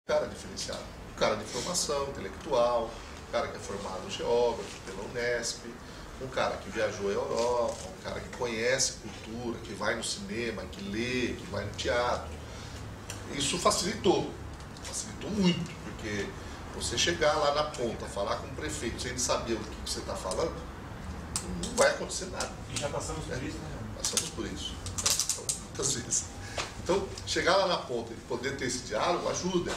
cara diferenciado. Um cara de formação intelectual, um cara que é formado geógrafo pela Unesp, um cara que viajou à Europa, um cara que conhece cultura, que vai no cinema, que lê, que vai no teatro. Isso facilitou muito, porque você chegar lá na ponta, falar com o prefeito sem ele saber o que você está falando, não vai acontecer nada. E já passamos por isso, né? Passamos por isso, então, muitas vezes. Então, chegar lá na ponta e poder ter esse diálogo ajuda.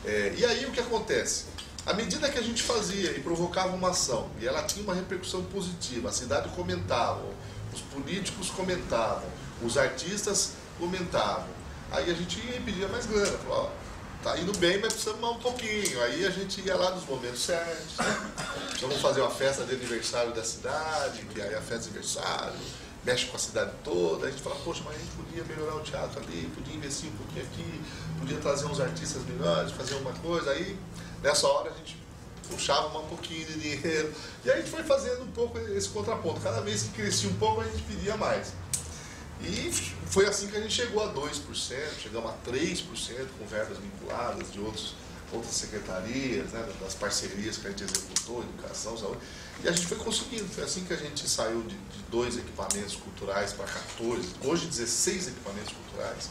E aí o que acontece? À medida que a gente fazia e provocava uma ação, e ela tinha uma repercussão positiva, a cidade comentava, os políticos comentavam, os artistas comentavam, aí a gente ia e pedia mais grana, falava, ó, tá indo bem, mas precisamos mais um pouquinho. Aí a gente ia lá nos momentos certos, né? Vamos fazer uma festa de aniversário da cidade, que aí a festa de aniversário mexe com a cidade toda, a gente fala, poxa, mas a gente podia melhorar o teatro ali, podia investir um pouquinho aqui, podia trazer uns artistas melhores, fazer uma coisa, aí nessa hora a gente puxava um pouquinho de dinheiro, e aí a gente foi fazendo um pouco esse contraponto, cada vez que crescia um pouco a gente pedia mais. E foi assim que a gente chegou a 2%, chegamos a 3% com verbas vinculadas de outras secretarias, né, das parcerias que a gente executou, educação, saúde, e a gente foi conseguindo. Foi assim que a gente saiu de 2 equipamentos culturais para 14, hoje 16 equipamentos culturais,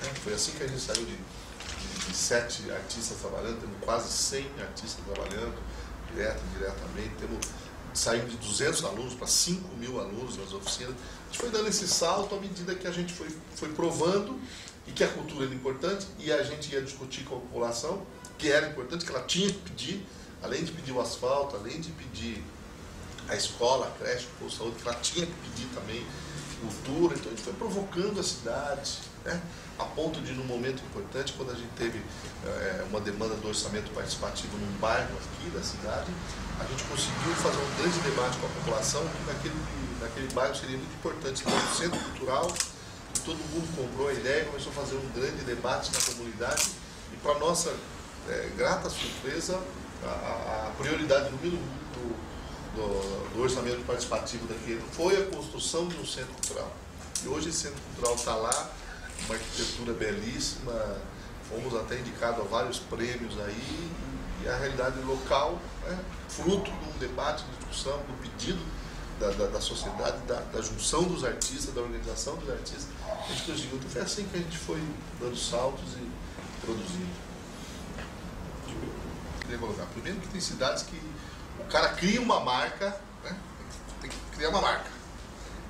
né? Foi assim que a gente saiu de 7 artistas trabalhando, temos quase 100 artistas trabalhando, direto e indiretamente, saímos de 200 alunos para 5.000 alunos nas oficinas. A gente foi dando esse salto à medida que a gente foi provando e que a cultura era importante, e a gente ia discutir com a população que era importante, que ela tinha que pedir, além de pedir o asfalto, além de pedir a escola, a creche, o posto de saúde, que ela tinha que pedir também cultura. Então a gente foi provocando a cidade, né? A ponto de, num momento importante, quando a gente teve uma demanda do orçamento participativo num bairro aqui da cidade, a gente conseguiu fazer um grande debate com a população, que naquele bairro seria muito importante ter um centro cultural, e todo mundo comprou a ideia, começou a fazer um grande debate na comunidade, e para nossa grata surpresa, a prioridade número 1 do orçamento participativo daquele foi a construção de um centro cultural. E hoje esse centro cultural está lá, uma arquitetura belíssima, fomos até indicados a vários prêmios aí, e a realidade local, né, fruto de um debate, de discussão, do pedido da sociedade, da junção dos artistas, da organização dos artistas, a gente conseguiu. Então foi assim que a gente foi dando saltos e produzindo. Queria colocar, primeiro que tem cidades que o cara cria uma marca, né? Tem que criar uma marca,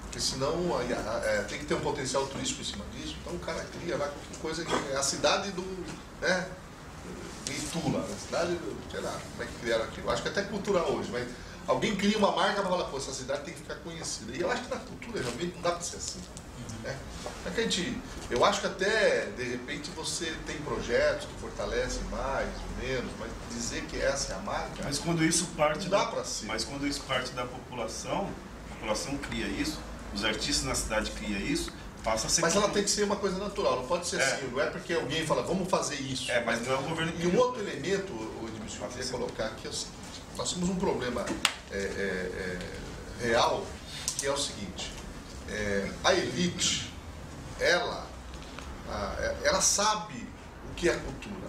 porque senão tem que ter um potencial turístico em cima disso. Então o cara cria lá qualquer coisa, que é a cidade do, né, Itula, a cidade do, sei lá, como é que criaram aquilo. Acho que até cultural hoje, mas alguém cria uma marca para falar, pô, essa cidade tem que ficar conhecida. E eu acho que na cultura realmente não dá para ser assim. Eu acho que até, de repente, você tem projetos que fortalecem mais ou menos, mas dizer que essa é a marca, mas quando isso parte não dá para ser. Mas quando isso parte da população, a população cria isso, os artistas na cidade criam isso, passa a ser... Mas ela tem que ser uma coisa natural, não pode ser assim, não é porque alguém fala, vamos fazer isso. Mas não é o governo que... E um outro elemento, Edmilson, que eu queria colocar aqui é o seguinte, nós temos um problema real, que é o seguinte, a elite, ela sabe o que é cultura,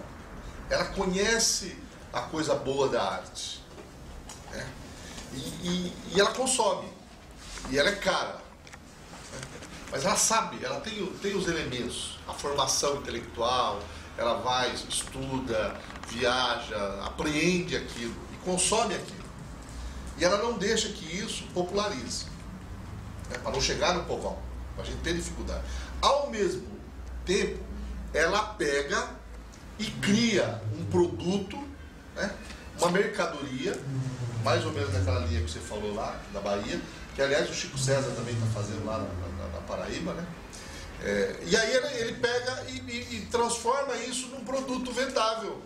ela conhece a coisa boa da arte, né? E ela consome, e ela é cara, né? Mas ela sabe, ela tem os elementos, a formação intelectual, ela vai, estuda, viaja, apreende aquilo e consome aquilo, e ela não deixa que isso popularize, né? Para não chegar no povão, a gente tem dificuldade. Ao mesmo tempo, ela pega e cria um produto, né, uma mercadoria, mais ou menos naquela linha que você falou lá, da Bahia, que aliás o Chico César também está fazendo lá na Paraíba, né? E aí ele pega e transforma isso num produto vendável,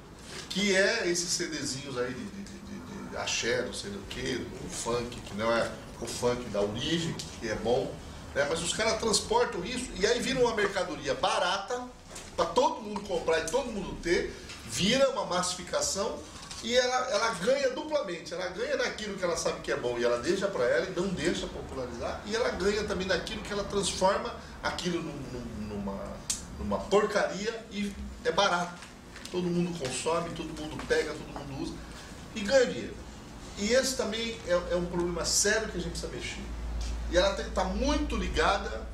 que é esses CDzinhos aí de axé, não sei do que, o funk, que não é o funk da origem, que é bom, né? Mas os caras transportam isso e aí vira uma mercadoria barata para todo mundo comprar e todo mundo ter, vira uma massificação e ela ganha duplamente. Ela ganha naquilo que ela sabe que é bom e ela deixa para ela e não deixa popularizar, e ela ganha também naquilo que ela transforma aquilo numa porcaria e é barato. todo mundo consome, todo mundo pega, todo mundo usa e ganha dinheiro. E esse também é um problema sério que a gente precisa mexer. E ela está muito ligada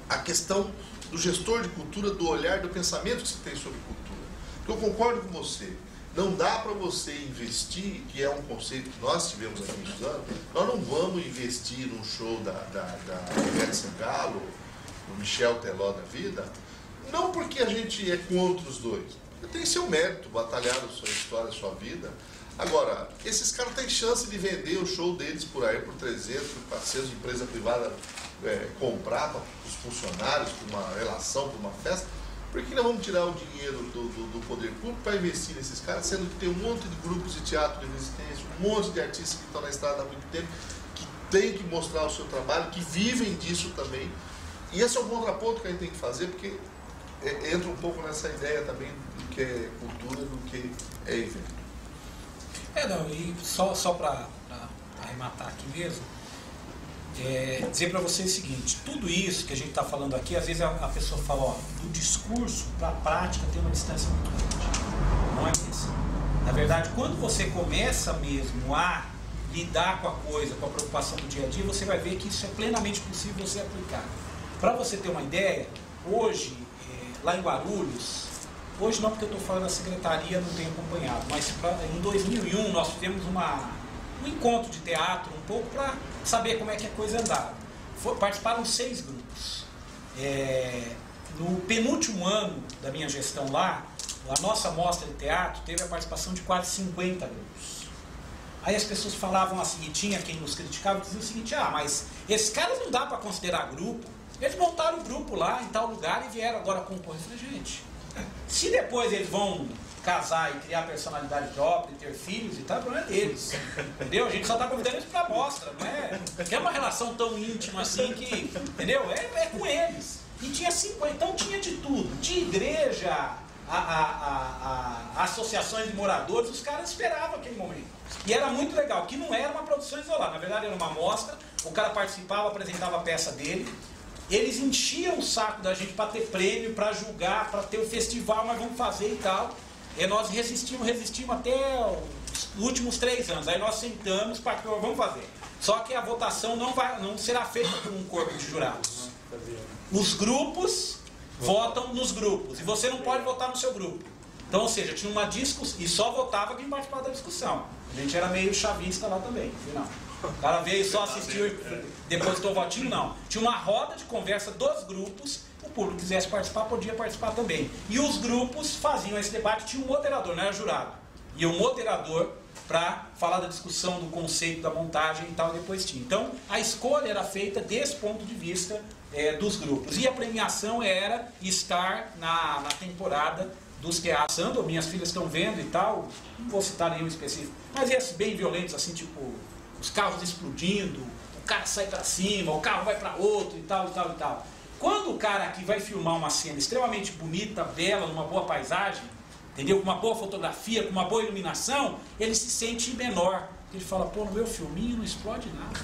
à questão do gestor de cultura, do olhar, do pensamento que você tem sobre cultura. Eu concordo com você. Não dá para você investir, que é um conceito que nós tivemos aqui estudando, nós não vamos investir num show da Ivete Sangalo, do Michel Teló da vida, não porque a gente é contra os dois. Tem seu mérito, batalharam sua história, sua vida. Agora, esses caras têm chance de vender o show deles por aí por 300, por 400, empresa privada comprar para os funcionários, por uma relação, por uma festa. Por que nós vamos tirar o dinheiro do poder público para investir nesses caras, sendo que tem um monte de grupos de teatro de resistência, um monte de artistas que estão na estrada há muito tempo, que têm que mostrar o seu trabalho, que vivem disso também. E esse é o contraponto que a gente tem que fazer, porque entra um pouco nessa ideia também do que é cultura, do que é evento. Não, e só para arrematar aqui mesmo, dizer para vocês o seguinte: tudo isso que a gente está falando aqui, às vezes a pessoa fala, ó, do discurso para a prática tem uma distância muito grande. Não é isso. Na verdade, quando você começa mesmo a lidar com a coisa, com a preocupação do dia a dia, você vai ver que isso é plenamente possível você aplicar. Para você ter uma ideia, hoje, lá em Guarulhos, hoje não porque eu estou falando da secretaria, não tenho acompanhado, mas em 2001 nós tivemos um encontro de teatro, um pouco para saber como é que a coisa andava. Participaram 6 grupos. No penúltimo ano da minha gestão lá, a nossa mostra de teatro teve a participação de quase 50 grupos. Aí as pessoas falavam assim, e tinha quem nos criticava, dizia o seguinte: mas esses caras não dá para considerar grupo. Eles montaram um grupo lá em tal lugar e vieram agora concorrer. Eu falei, gente, se depois eles vão casar e criar personalidade própria, e ter filhos e tal, o problema é deles. Entendeu? A gente só está convidando eles para a mostra, não é? Porque é uma relação tão íntima assim que, entendeu? É com eles. E tinha 50, então tinha de tudo. De igreja, associações de moradores, os caras esperavam aquele momento. E era muito legal, que não era uma produção isolada, na verdade era uma mostra, o cara participava, apresentava a peça dele. Eles enchiam o saco da gente para ter prêmio, para julgar, para ter o festival, mas vamos fazer e tal. E nós resistimos até os últimos 3 anos. Aí nós sentamos para que vamos fazer. Só que a votação não será feita por um corpo de jurados. Os grupos votam nos grupos. E você não pode votar no seu grupo. Então, ou seja, tinha uma discussão e só votava quem participava da discussão. A gente era meio chavista lá também. Não. O cara veio só assistir, depositou o votinho, não. Tinha uma roda de conversa dos grupos, o público que quisesse participar, podia participar também. E os grupos faziam esse debate, tinha um moderador, não era jurado. E um moderador para falar da discussão, do conceito, da montagem e tal, depois tinha. Então, a escolha era feita desse ponto de vista dos grupos. E a premiação era estar na temporada dos teatros. Minhas filhas estão vendo e tal, não vou citar nenhum específico, mas esses bem violentos, assim, tipo, os carros explodindo, o cara sai para cima, o carro vai para outro e tal, e tal, e tal. Quando o cara aqui vai filmar uma cena extremamente bonita, bela, numa boa paisagem, entendeu? Com uma boa fotografia, com uma boa iluminação, ele se sente menor. Ele fala, pô, no meu filminho não explode nada.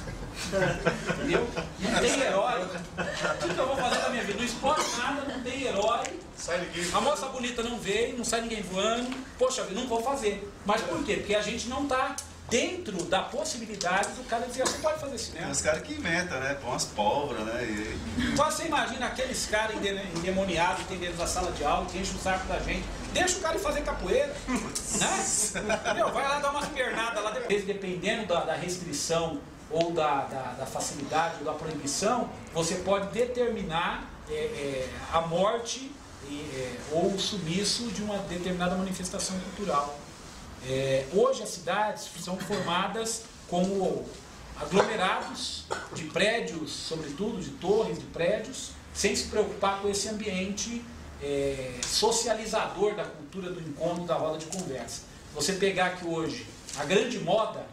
Entendeu? Não tem herói. O que eu vou fazer na minha vida? Não explode nada, não tem herói. A moça bonita não veio, não sai ninguém voando. Poxa, não vou fazer. Mas por quê? Porque a gente não está dentro da possibilidade do cara dizer, você pode fazer cinema. Tem uns caras que inventam, né? Põe umas pólvoras, né? Então você imagina aqueles caras endemoniados que tem dentro da sala de aula, que enchem o saco da gente. Deixa o cara ir fazer capoeira. Né? Entendeu? Vai lá dar umas pernadas lá depois. Dependendo da restrição ou da facilidade ou da proibição, você pode determinar a morte ou o sumiço de uma determinada manifestação cultural. Hoje as cidades são formadas como aglomerados de prédios, sobretudo de torres de prédios, sem se preocupar com esse ambiente socializador da cultura do encontro, da roda de conversa. Você pegar aqui hoje, a grande moda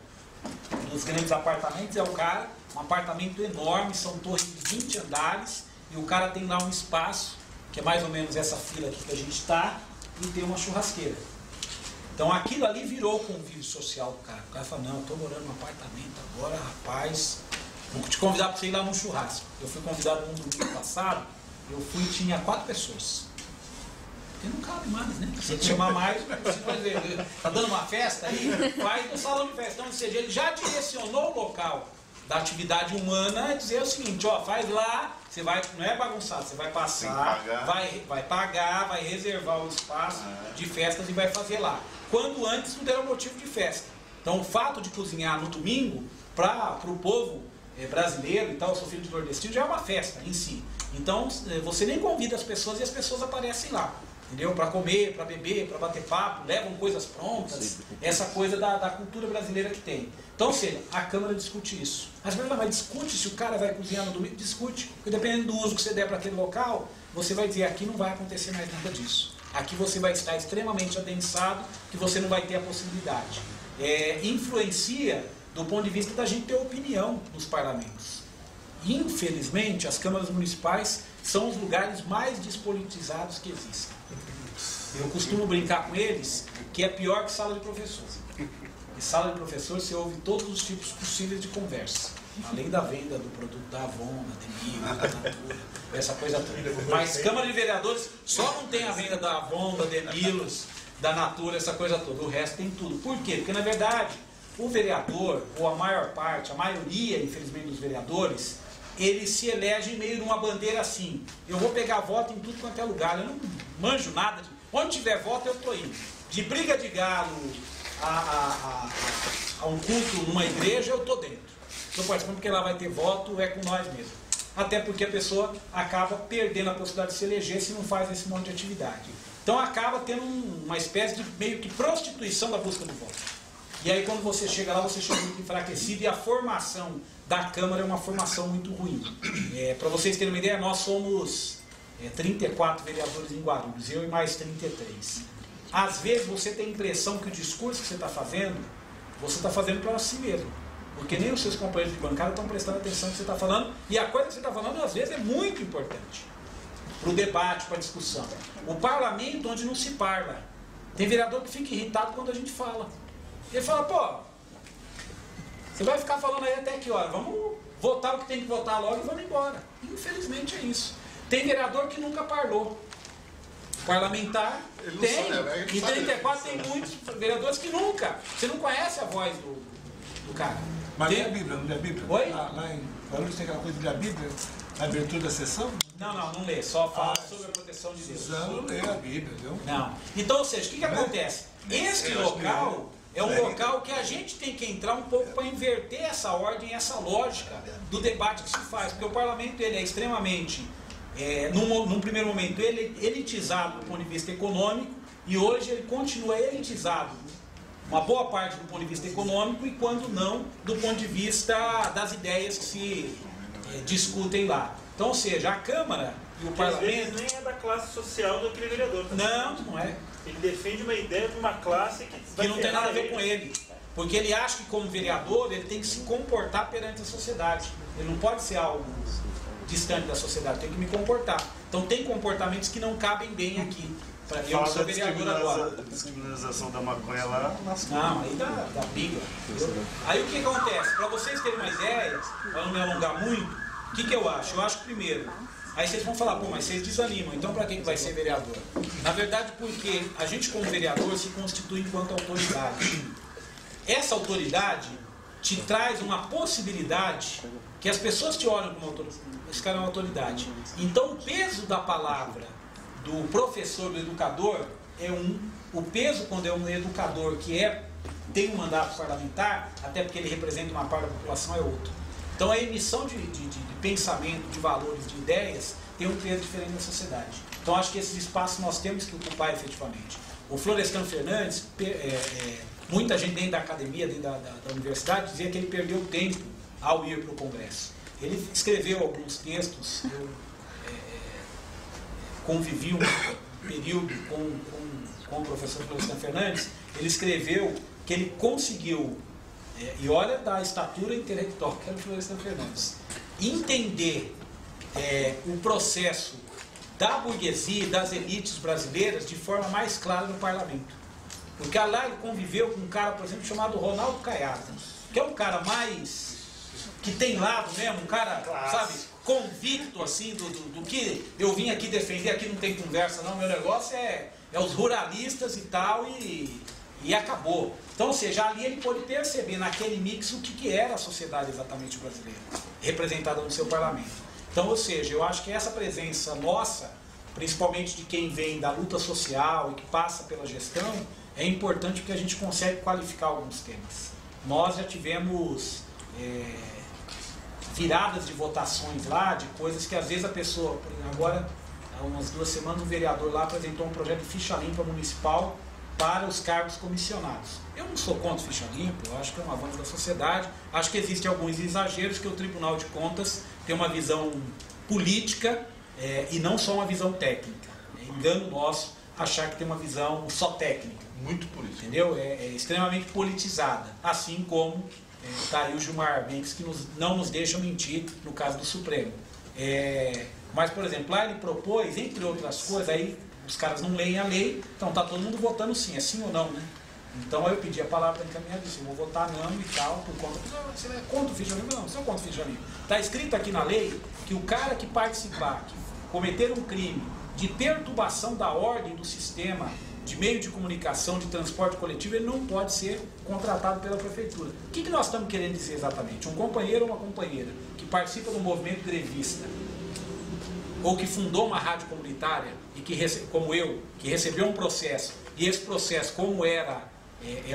dos grandes apartamentos é o cara, um apartamento enorme, são torres de 20 andares, e o cara tem lá um espaço, que é mais ou menos essa fila aqui que a gente está, e tem uma churrasqueira. Então aquilo ali virou o convívio social do cara. O cara fala, não, eu estou morando num apartamento agora, rapaz, vou te convidar para você ir lá num churrasco. Eu fui convidado no domingo passado, tinha 4 pessoas. Porque não cabe mais, né? Se chamar mais, você vai ver, tá dando uma festa aí, vai no salão de festa. Então, ou seja, ele já direcionou o local da atividade humana e dizer o seguinte, ó, faz lá, você vai, não é bagunçado, você vai passar, vai pagar, vai reservar o espaço de festas e vai fazer lá. Quando antes não era motivo de festa. Então o fato de cozinhar no domingo, para o povo brasileiro e tal, eu sou filho de nordestino, já é uma festa em si. Então você nem convida as pessoas e as pessoas aparecem lá. Entendeu? Para comer, para beber, para bater papo, levam coisas prontas, essa coisa da cultura brasileira que tem. Então, ou seja, a Câmara discute isso. Mas discute se o cara vai cozinhar no domingo? Discute. Porque dependendo do uso que você der para aquele local, você vai dizer, aqui não vai acontecer mais nada disso. Aqui você vai estar extremamente adensado, que você não vai ter a possibilidade. Influencia do ponto de vista da gente ter opinião nos parlamentos. Infelizmente, as câmaras municipais são os lugares mais despolitizados que existem. Eu costumo brincar com eles que é pior que sala de professor. Em sala de professor você ouve todos os tipos possíveis de conversa. Além da venda do produto da Avon, da Demil, da Natura, essa coisa toda. Mas Câmara de Vereadores só não tem a venda da Avon, da Demilos, da Natura, essa coisa toda. O resto tem tudo. Por quê? Porque na verdade o vereador, ou a maior parte, a maioria, infelizmente, dos vereadores, eles se elegem meio numa bandeira assim, eu vou pegar voto em tudo quanto é lugar, eu não manjo nada, onde tiver voto eu estou indo. De briga de galo a um culto numa igreja, eu estou dentro. Estou participando porque lá vai ter voto, é com nós mesmo. Até porque a pessoa acaba perdendo a possibilidade de se eleger se não faz esse monte de atividade. Então acaba tendo uma espécie de meio que prostituição da busca do voto. E aí quando você chega lá, você chega muito enfraquecido e a formação da Câmara é uma formação muito ruim. Para vocês terem uma ideia, nós somos 34 vereadores em Guarulhos, eu e mais 33. Às vezes você tem a impressão que o discurso que você está fazendo para si mesmo. Porque nem os seus companheiros de bancada estão prestando atenção no que você está falando, e a coisa que você está falando às vezes é muito importante para o debate, para a discussão. O parlamento onde não se parla. Tem vereador que fica irritado quando a gente fala. Ele fala, pô, você vai ficar falando aí até que hora? Vamos votar o que tem que votar logo e vamos embora. Infelizmente é isso. Tem vereador que nunca parlou. Parlamentar tem. Em 34 tem muitos vereadores que nunca. Você não conhece a voz do cara. Mas lê a Bíblia, não lê a Bíblia? Oi? Lá em Guarulhos tem aquela coisa de ler a Bíblia na abertura da sessão? Não lê. Só fala sobre a proteção de Deus. Não lê a Bíblia, viu? Não. Então, ou seja, o que acontece? Este local é um local que a gente tem que entrar um pouco para inverter essa ordem, essa lógica do debate que se faz. Porque o parlamento ele é extremamente, num primeiro momento, elitizado do ponto de vista econômico, e hoje ele continua elitizado, uma boa parte do ponto de vista econômico, e quando não, do ponto de vista das ideias que se discutem lá. Então, ou seja, a Câmara e o Parlamento... nem é da classe social do aquele vereador. Não é. Ele defende uma ideia de uma classe que não tem nada a ver com ele. Porque ele acha que como vereador ele tem que se comportar perante a sociedade. Ele não pode ser algo distante da sociedade, tem que me comportar. Então tem comportamentos que não cabem bem aqui. Eu sou vereador agora. A descriminalização da maconha lá... Não, aí da briga. Aí o que acontece? Para vocês terem uma ideia, para não me alongar muito, o que eu acho? Eu acho que primeiro... Aí vocês vão falar, pô, mas vocês desanimam, então para que vai ser vereador? Na verdade, porque a gente como vereador se constitui enquanto autoridade. Essa autoridade te traz uma possibilidade que as pessoas te olham como autoridade. Esse cara é uma autoridade. Então o peso da palavra do professor, do educador, é o peso quando é um educador que tem um mandato parlamentar, até porque ele representa uma parte da população, é outro. Então a emissão de pensamento, de valores, de ideias, tem um peso diferente na sociedade. Então acho que esses espaços nós temos que ocupar efetivamente. O Florestan Fernandes, muita gente dentro da academia, dentro da universidade, dizia que ele perdeu tempo ao ir para o Congresso. Ele escreveu alguns textos, eu convivi um período com o professor Florestan Fernandes, ele escreveu que ele conseguiu, e olha da estatura intelectual que era o Florestan Fernandes, entender o processo da burguesia e das elites brasileiras de forma mais clara no parlamento. Porque lá ele conviveu com um cara, por exemplo, chamado Ronaldo Caiado, que é um cara mais que tem lado mesmo, um cara, sabe, convicto assim do que eu vim aqui defender, aqui não tem conversa não, meu negócio é os ruralistas e tal, e acabou. Então, ou seja, ali ele pôde perceber naquele mix o que era a sociedade exatamente brasileira, representada no seu parlamento. Então, ou seja, eu acho que essa presença nossa, principalmente de quem vem da luta social e que passa pela gestão, é importante porque a gente consegue qualificar alguns temas. Nós já tivemos viradas de votações lá, de coisas que às vezes a pessoa, agora, há umas 2 semanas, um vereador lá apresentou um projeto de ficha limpa municipal para os cargos comissionados. Eu não sou contra ficha limpa, eu acho que é um avanço da sociedade, acho que existem alguns exageros que o Tribunal de Contas tem uma visão política e não só uma visão técnica. É engano nosso achar que tem uma visão só técnica. Muito política. Entendeu? É extremamente politizada. Assim como está aí o Gilmar Mendes, que não nos deixa mentir no caso do Supremo. Mas, por exemplo, lá ele propôs, entre outras coisas, aí os caras não leem a lei, então está todo mundo votando sim, é sim ou não, né? Então eu pedi a palavra para encaminhar, disse, eu vou votar não e tal, por conta. Você é contra o ficha limpa? Não, você é contra o ficha limpa. Está escrito aqui na lei que o cara que participar, que cometer um crime de perturbação da ordem do sistema de meio de comunicação, de transporte coletivo, ele não pode ser contratado pela prefeitura. O que nós estamos querendo dizer exatamente? Um companheiro ou uma companheira que participa do movimento grevista, ou que fundou uma rádio comunitária, e que, como eu, que recebeu um processo, e esse processo, como era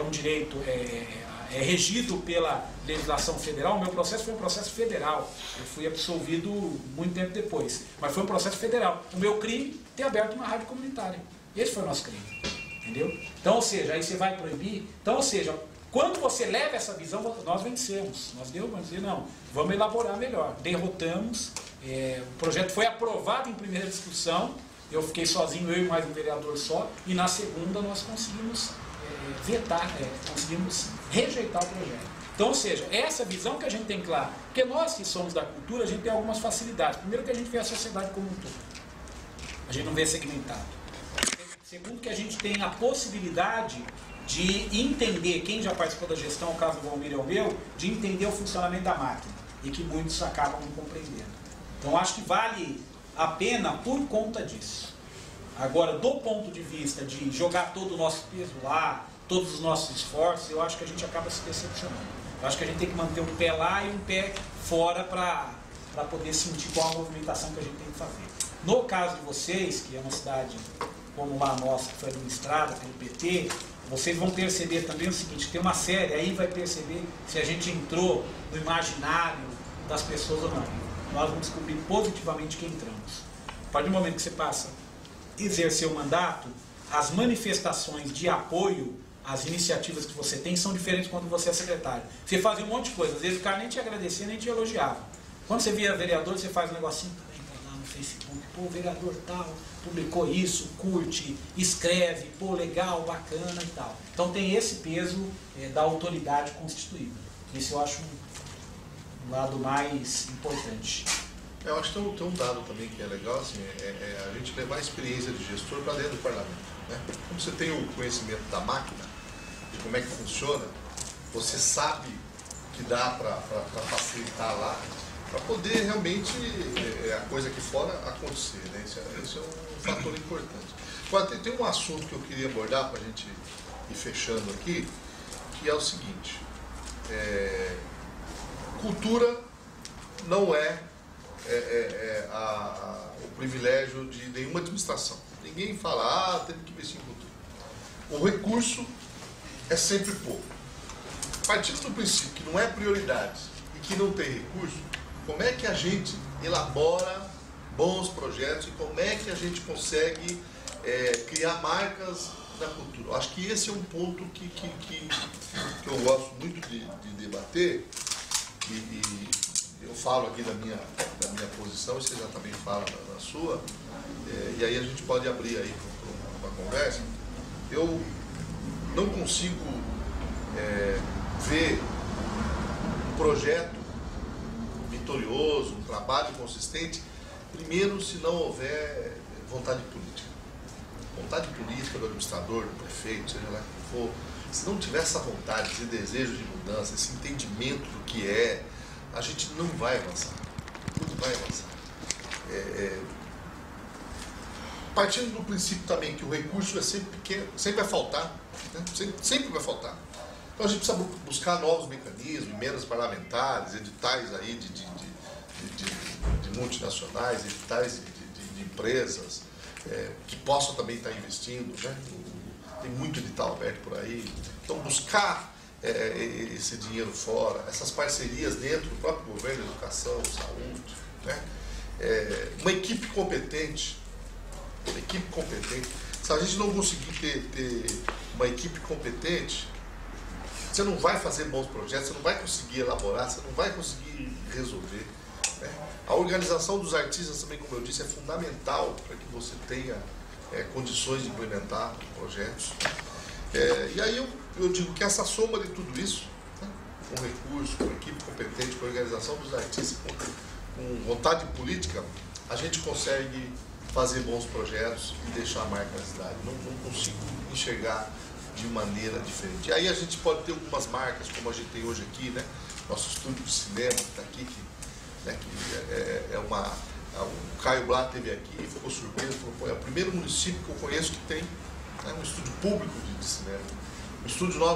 um direito, é regido pela legislação federal, o meu processo foi um processo federal. Eu fui absolvido muito tempo depois, mas foi um processo federal. O meu crime é ter aberto uma rádio comunitária. Esse foi o nosso crime, entendeu? Então, ou seja, aí você vai proibir. Então, ou seja, quando você leva essa visão, nós vencemos. Nós vamos dizer, não, vamos elaborar melhor. Derrotamos, o projeto foi aprovado em primeira discussão, eu fiquei sozinho, eu e mais um vereador só, e na segunda nós conseguimos vetar, conseguimos rejeitar o projeto. Então, ou seja, essa visão que a gente tem clara, porque nós que somos da cultura, a gente tem algumas facilidades. Primeiro que a gente vê a sociedade como um todo, a gente não vê segmentado. Segundo que a gente tem a possibilidade de entender, quem já participou da gestão, o caso do Valmir é o meu, de entender o funcionamento da máquina, e que muitos acabam não compreendendo. Então, acho que vale a pena por conta disso. Agora, do ponto de vista de jogar todo o nosso peso lá, todos os nossos esforços, eu acho que a gente acaba se decepcionando. Eu acho que a gente tem que manter um pé lá e um pé fora para poder sentir qual a movimentação que a gente tem que fazer. No caso de vocês, que é uma cidade como lá a nossa, que foi administrada pelo PT, vocês vão perceber também o seguinte, tem uma série, aí vai perceber se a gente entrou no imaginário das pessoas ou não. Nós vamos descobrir positivamente que entramos. A partir do momento que você passa a exercer o mandato, as manifestações de apoio às iniciativas que você tem são diferentes quando você é secretário. Você fazia um monte de coisa, às vezes o cara nem te agradecia, nem te elogiava. Quando você via vereador, você faz um negocinho, entra lá no Facebook, pô, o vereador tal, publicou isso, curte, escreve, pô, legal, bacana e tal. Então tem esse peso da autoridade constituída. Esse eu acho um lado mais importante. Eu acho que tem um dado também que é legal, assim, a gente levar a experiência de gestor para dentro do parlamento. Né? Como você tem o conhecimento da máquina, de como é que funciona, você sabe que dá para facilitar lá, para poder realmente a coisa aqui fora acontecer. Né? Isso é um fator importante. Agora, tem um assunto que eu queria abordar para a gente ir fechando aqui, que é o seguinte, cultura não é o privilégio de nenhuma administração. Ninguém fala, temos que investir em cultura. O recurso é sempre pouco. Partindo do princípio que não é prioridade e que não tem recurso, como é que a gente elabora bons projetos e como é que a gente consegue criar marcas da cultura? Eu acho que esse é um ponto que eu gosto muito de debater, e eu falo aqui da minha posição, e você já também fala da sua, e aí a gente pode abrir aí para uma conversa. Eu não consigo ver um projeto vitorioso, um trabalho consistente, primeiro se não houver vontade política. Vontade política do administrador, do prefeito, seja lá quem for. Se não tiver essa vontade, esse desejo de mudança, esse entendimento do que é a gente não vai avançar. Não vai avançar. Partindo do princípio também que o recurso é sempre pequeno, sempre vai faltar, né? Sempre vai faltar. Então a gente precisa buscar novos mecanismos, emendas parlamentares, editais aí de multinacionais, editais de empresas que possam também estar investindo, né? Tem muito edital aberto por aí. Então buscar esse dinheiro fora, essas parcerias dentro do próprio governo, educação, saúde, né? Uma equipe competente. Se a gente não conseguir ter uma equipe competente, você não vai fazer bons projetos, você não vai conseguir elaborar, você não vai conseguir resolver, né? A organização dos artistas também, como eu disse, é fundamental para que você tenha condições de implementar projetos. E aí eu digo que essa soma de tudo isso, né, com recurso, com equipe competente, com organização dos artistas, com vontade política, a gente consegue fazer bons projetos e deixar a marca na cidade. Não consigo enxergar de maneira diferente. E aí a gente pode ter algumas marcas, como a gente tem hoje aqui, né? Nosso estúdio de cinema que está aqui, o Caio Blá esteve aqui e ficou surpreso, falou, pô, é o primeiro município que eu conheço que tem, né, um estúdio público de cinema.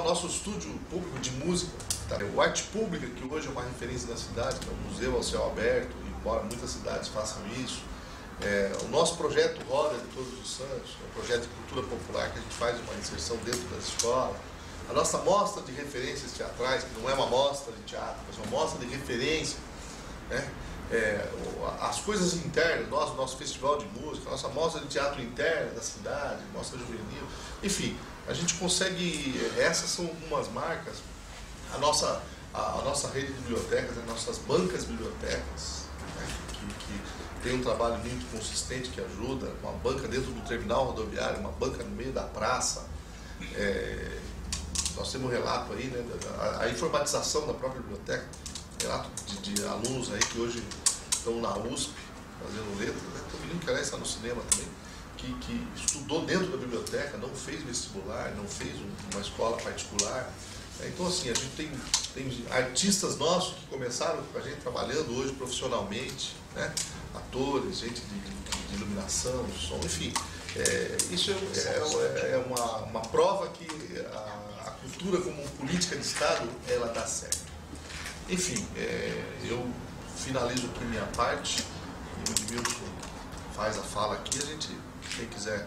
Nosso estúdio público de música, tá? O Arte Pública, que hoje é uma referência na cidade, que é um museu ao céu aberto, embora muitas cidades façam isso. O nosso projeto Roda de Todos os Santos, é um projeto de cultura popular que a gente faz uma inserção dentro das escolas. A nossa mostra de referências teatrais, que não é uma mostra de teatro, mas uma mostra de referência, né? As coisas internas, nosso festival de música, a nossa mostra de teatro interna da cidade, mostra juvenil, enfim, a gente consegue, essas são algumas marcas, a nossa rede de bibliotecas, as nossas bancas bibliotecas, né, que tem um trabalho muito consistente que ajuda, uma banca dentro do terminal rodoviário, uma banca no meio da praça. Nós temos um relato aí, né, a informatização da própria biblioteca, relato de alunos aí que hoje estão na USP fazendo letras, né? Tem um menino que aliás está no cinema também, que estudou dentro da biblioteca, não fez vestibular, não fez uma escola particular. Então assim, a gente tem artistas nossos que começaram com a gente trabalhando hoje profissionalmente, né? Atores, gente de iluminação, de som, enfim. Isso é uma prova que a cultura como política de Estado, ela dá certo. Enfim, eu finalizo aqui minha parte e o Edmilson faz a fala aqui. A gente, quem quiser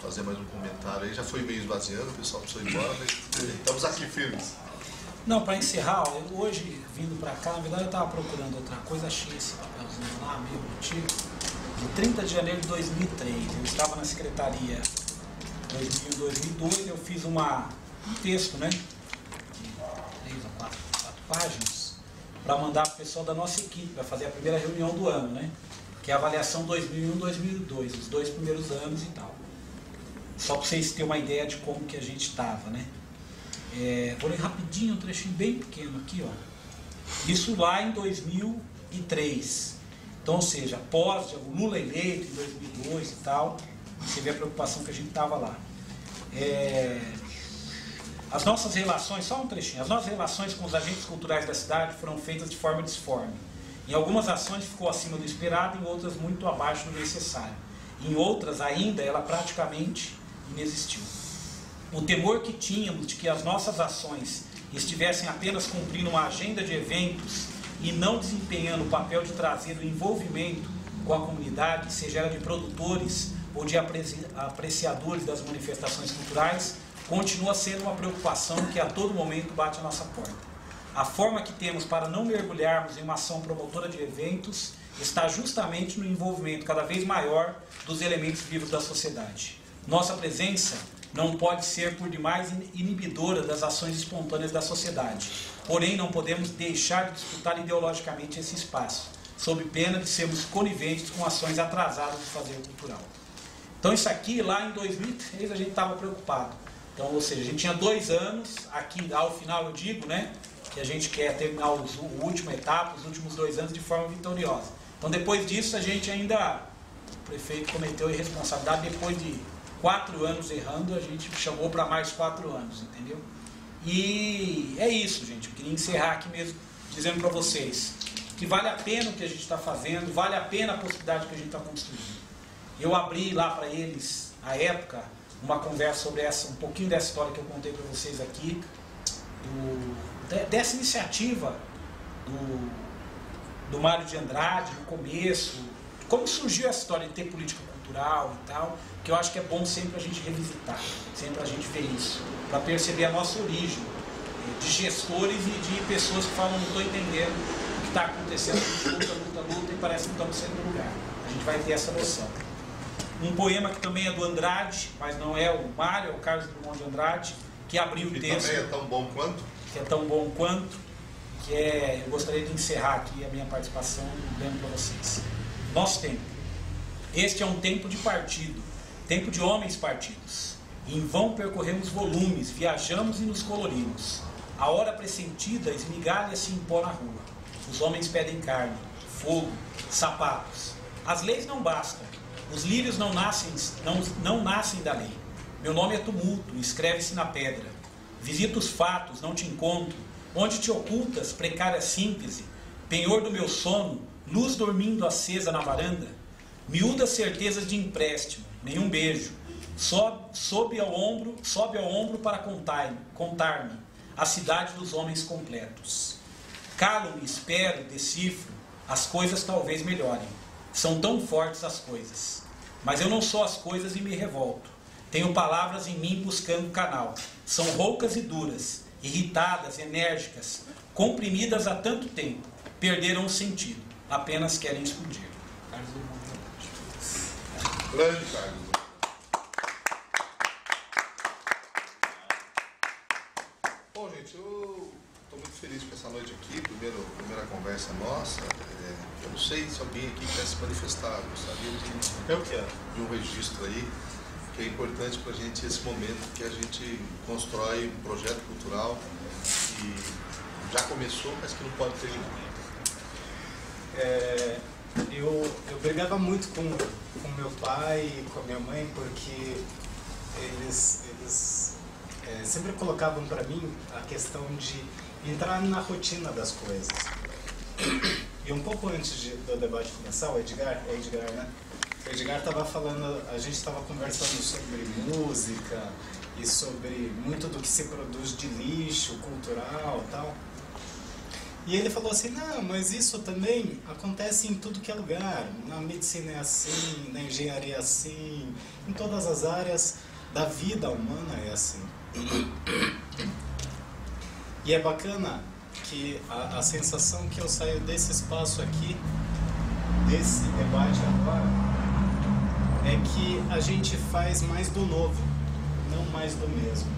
fazer mais um comentário aí, já foi meio esvaziando, o pessoal precisou ir embora, mas estamos aqui firmes. Não, para encerrar, hoje, vindo para cá, na verdade eu estava procurando outra coisa, achei esse papelzinho lá, meio antigo, de 30 de janeiro de 2003. Eu estava na secretaria 2002, eu fiz um texto, né, de 3 ou 4 páginas, para mandar para o pessoal da nossa equipe, para fazer a primeira reunião do ano, né, que é a avaliação 2001-2002, os 2 primeiros anos e tal. Só para vocês terem uma ideia de como que a gente estava, né. Vou ler rapidinho um trechinho bem pequeno aqui, ó. Isso lá em 2003. Então, ou seja, após o Lula eleito em 2002 e tal, você vê a preocupação que a gente estava lá. As nossas relações, só um trechinho, as nossas relações com os agentes culturais da cidade foram feitas de forma disforme. Em algumas ações ficou acima do esperado, em outras muito abaixo do necessário. Em outras ainda ela praticamente inexistiu. O temor que tínhamos de que as nossas ações estivessem apenas cumprindo uma agenda de eventos e não desempenhando o papel de trazer o envolvimento com a comunidade, seja ela de produtores ou de apreciadores das manifestações culturais, continua sendo uma preocupação que a todo momento bate à nossa porta. A forma que temos para não mergulharmos em uma ação promotora de eventos está justamente no envolvimento cada vez maior dos elementos vivos da sociedade. Nossa presença não pode ser por demais inibidora das ações espontâneas da sociedade. Porém, não podemos deixar de disputar ideologicamente esse espaço, sob pena de sermos coniventes com ações atrasadas do fazer cultural. Então, isso aqui, lá em 2003, a gente estava preocupado. Então, ou seja, a gente tinha 2 anos, aqui ao final eu digo, né, que a gente quer terminar a última etapa, os últimos 2 anos de forma vitoriosa. Então, depois disso, a gente ainda, o prefeito cometeu a irresponsabilidade, depois de 4 anos errando, a gente chamou para mais 4 anos, entendeu? E é isso, gente. Eu queria encerrar aqui mesmo dizendo para vocês que vale a pena o que a gente está fazendo, vale a pena a possibilidade que a gente está construindo. Eu abri lá para eles, à época, uma conversa sobre um pouquinho dessa história que eu contei para vocês aqui, dessa iniciativa do Mário de Andrade, no começo, como surgiu essa história de ter política cultural e tal, que eu acho que é bom sempre a gente revisitar, sempre a gente ver isso, para perceber a nossa origem, de gestores e de pessoas que falam, não estou entendendo o que está acontecendo, a gente luta, e parece que estamos saindo do lugar. A gente vai ter essa noção. Um poema que também é do Andrade, mas não é o Mário, é o Carlos Drummond de Andrade, que abriu o texto. Também é tão bom quanto? Que é tão bom quanto, eu gostaria de encerrar aqui a minha participação dando para vocês. Nosso tempo. Este é um tempo de partido, tempo de homens partidos. Em vão percorremos volumes, viajamos e nos colorimos. A hora pressentida esmigalha-se em pó na rua. Os homens pedem carne, fogo, sapatos. As leis não bastam. Os lírios não nascem da lei. Meu nome é tumulto, escreve-se na pedra. Visito os fatos, não te encontro. Onde te ocultas, precária síntese, penhor do meu sono, luz dormindo acesa na varanda. Miúdas certezas de empréstimo, nenhum beijo. Sobe ao ombro para contar-me a cidade dos homens completos. Calo-me, espero, decifro, as coisas talvez melhorem. São tão fortes as coisas. Mas eu não sou as coisas e me revolto. Tenho palavras em mim buscando canal. São roucas e duras, irritadas, enérgicas, comprimidas há tanto tempo. Perderam o sentido. Apenas querem explodir. Grande Carlos. Bom, gente, eu estou muito feliz com essa noite aqui. Primeira conversa nossa. Eu não sei se alguém aqui quer se manifestar. Eu gostaria de um registro aí, que é importante para a gente esse momento que a gente constrói um projeto cultural que já começou, mas que não pode terminar. Eu brigava muito com meu pai e com a minha mãe, porque eles sempre colocavam para mim a questão de entrar na rotina das coisas. E um pouco antes do debate começar, o Edgar, né? O Edgar estava falando, a gente estava conversando sobre música e sobre muito do que se produz de lixo cultural e tal. E ele falou assim, não, mas isso também acontece em tudo que é lugar. Na medicina é assim, na engenharia é assim, em todas as áreas da vida humana é assim. E é bacana que a sensação que eu saio desse espaço aqui, desse debate agora, é que a gente faz mais do novo, não mais do mesmo.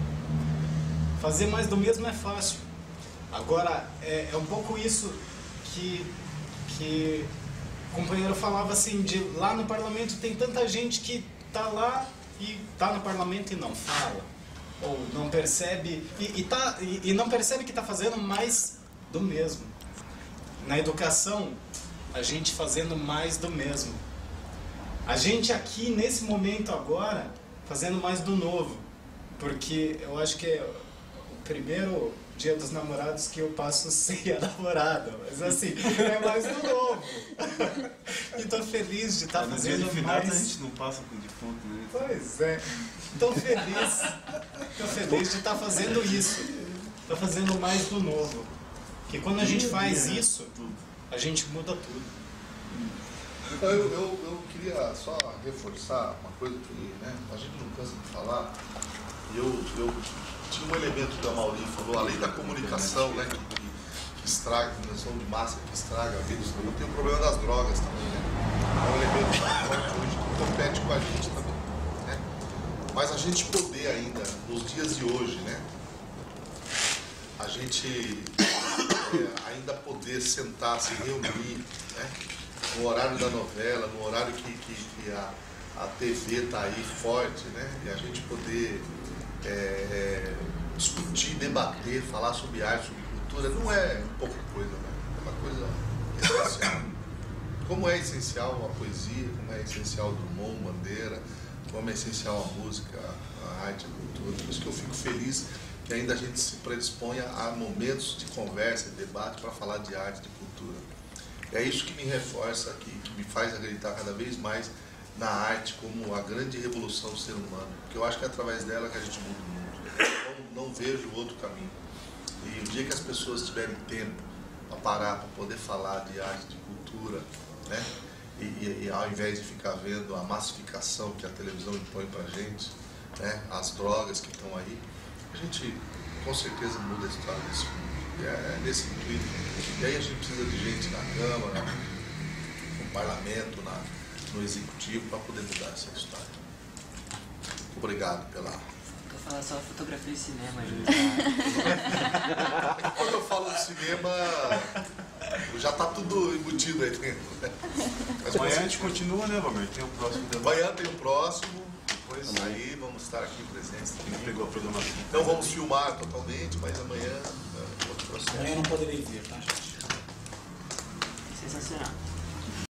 Fazer mais do mesmo é fácil. Agora, é um pouco isso que o companheiro falava assim, de lá no parlamento tem tanta gente que está lá e está no parlamento e não fala, ou não percebe, e não percebe que está fazendo mais do mesmo. Na educação, a gente fazendo mais do mesmo. A gente aqui, nesse momento agora, fazendo mais do novo, porque eu acho que é o primeiro Dia dos Namorados que eu passo sem a namorada, mas assim, é mais do novo. E tô feliz de estar fazendo mais. A gente não passa com defunto, né? Pois é. Tô feliz de estar fazendo isso. Tô fazendo mais do novo. Porque quando a gente faz isso, a gente muda tudo. Então, eu queria só reforçar uma coisa que, né, a gente não cansa de falar. Tinha um elemento que a Mauri falou, além da comunicação, né, que estraga, a comunicação de massa que estraga a vida, tem o problema das drogas também, né? É um elemento forte hoje que compete com a gente também, né? Mas a gente poder ainda, nos dias de hoje, né, a gente ainda poder sentar, se reunir, né, no horário da novela, no horário que a TV está aí forte, né, e a gente poder discutir, debater, falar sobre arte, sobre cultura, não é pouca coisa, né? É uma coisa essencial. Como é essencial a poesia, como é essencial o Drummond, Bandeira, como é essencial a música, a arte, a cultura. Por isso que eu fico feliz que ainda a gente se predisponha a momentos de conversa, de debate, para falar de arte, de cultura. É isso que me reforça aqui, que me faz acreditar cada vez mais na arte como a grande revolução do ser humano, porque eu acho que é através dela que a gente muda o mundo. Eu não vejo outro caminho. E o dia que as pessoas tiverem tempo para parar, para poder falar de arte, de cultura, né? E ao invés de ficar vendo a massificação que a televisão impõe para a gente, né? As drogas que estão aí, a gente com certeza muda a história desse mundo. É nesse intuito. E aí a gente precisa de gente na Câmara, no Parlamento, no Executivo, para poder mudar essa história. Obrigado pela... Eu falar só fotografia e cinema, Quando eu falo de cinema, já está tudo embutido aí dentro. Mas Amanhã a gente continua, né, Valmir? Tem o próximo debate. amanhã tem o próximo, depois aí vamos estar aqui presentes. Quem pegou a programação? Não vamos filmar totalmente, mas amanhã é outro processo. Amanhã não poderei vir, tá, gente? sensacional.